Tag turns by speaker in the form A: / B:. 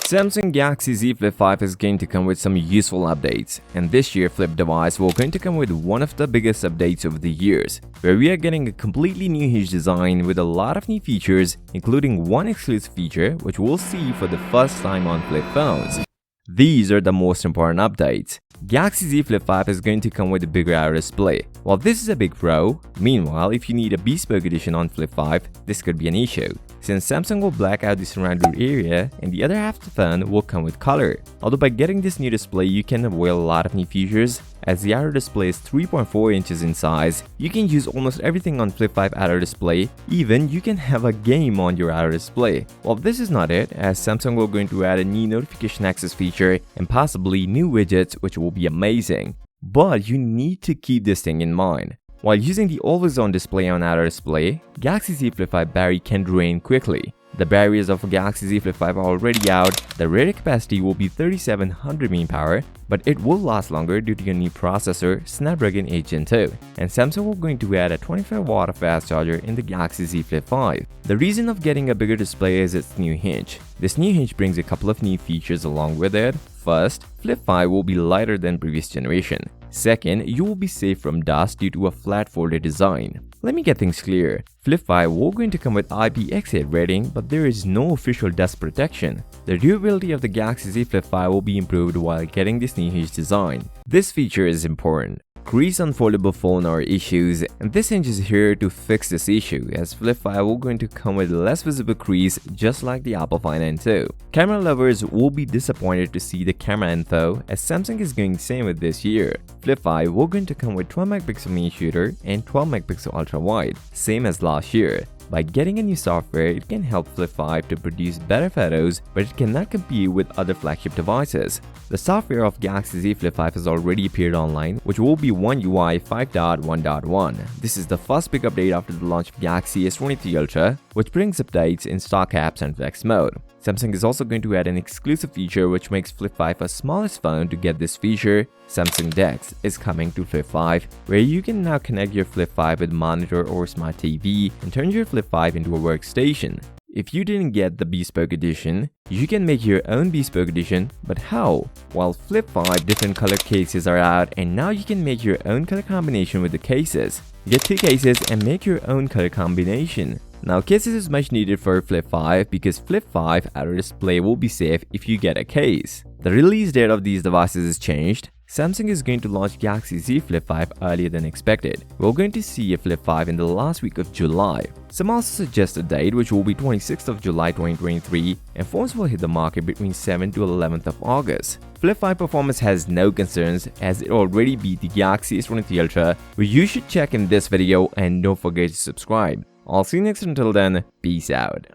A: Samsung Galaxy Z Flip 5 is going to come with some useful updates, and this year Flip device will going to come with one of the biggest updates over the years, where we are getting a completely new hinge design with a lot of new features, including one exclusive feature which we'll see for the first time on Flip phones. These are the most important updates. Galaxy Z Flip 5 is going to come with a bigger outer display. While this is a big pro, meanwhile if you need a bespoke edition on Flip 5, this could be an issue, since Samsung will black out the surrounded area and the other half of the phone will come with color. Although by getting this new display you can avoid a lot of new features, as the outer display is 3.4 inches in size, you can use almost everything on Flip 5 outer display, even you can have a game on your outer display. Well, this is not it, as Samsung will going to add a new notification access feature and possibly new widgets which will be amazing. But you need to keep this thing in mind. While using the always-on display on outer display, Galaxy Z Flip 5 battery can drain quickly. The batteries of Galaxy Z Flip 5 are already out. The rated capacity will be 3700 mAh, but it will last longer due to a new processor, Snapdragon 8 Gen 2, and Samsung will going to add a 25W fast charger in the Galaxy Z Flip 5. The reason of getting a bigger display is its new hinge. This new hinge brings a couple of new features along with it. First, Flip 5 will be lighter than previous generation. Second, you will be safe from dust due to a flat folded design. Let me get things clear. Flip 5 will going to come with IPX8 rating, but there is no official dust protection. The durability of the Galaxy Z Flip 5 will be improved while getting this new hinge design. This feature is important. Crease unfoldable phone are issues, and this hinge is here to fix this issue, as Flip 5 will going to come with less visible crease just like the Apple Find N2. Camera lovers will be disappointed to see the camera info, as Samsung is going same with this year. Flip 5 will going to come with 12MP main shooter and 12MP ultra wide, same as last year. By getting a new software, it can help Flip 5 to produce better photos, but it cannot compete with other flagship devices. The software of Galaxy Z Flip 5 has already appeared online, which will be One UI 5.1.1. This is the first big update after the launch of Galaxy S23 Ultra, which brings updates in stock apps and flex mode. Samsung is also going to add an exclusive feature which makes Flip 5 a smallest phone. To get this feature, Samsung DeX is coming to Flip 5, where you can now connect your Flip 5 with monitor or smart TV and turn your Flip 5 into a workstation. If you didn't get the bespoke edition, you can make your own bespoke edition, but how? Well, Flip 5 different color cases are out, and now you can make your own color combination with the cases. Get 2 cases and make your own color combination. Now, cases is much needed for Flip 5 because Flip 5 outer display will be safe if you get a case. The release date of these devices is changed. Samsung is going to launch Galaxy Z Flip 5 earlier than expected. We're going to see a Flip 5 in the last week of July. Some also suggest a date which will be 26th of July 2023, and phones will hit the market between 7th to 11th of August. Flip 5 performance has no concerns, as it already beat the Galaxy S23 Ultra, which you should check in this video, and don't forget to subscribe. I'll see you next. Until then, peace out.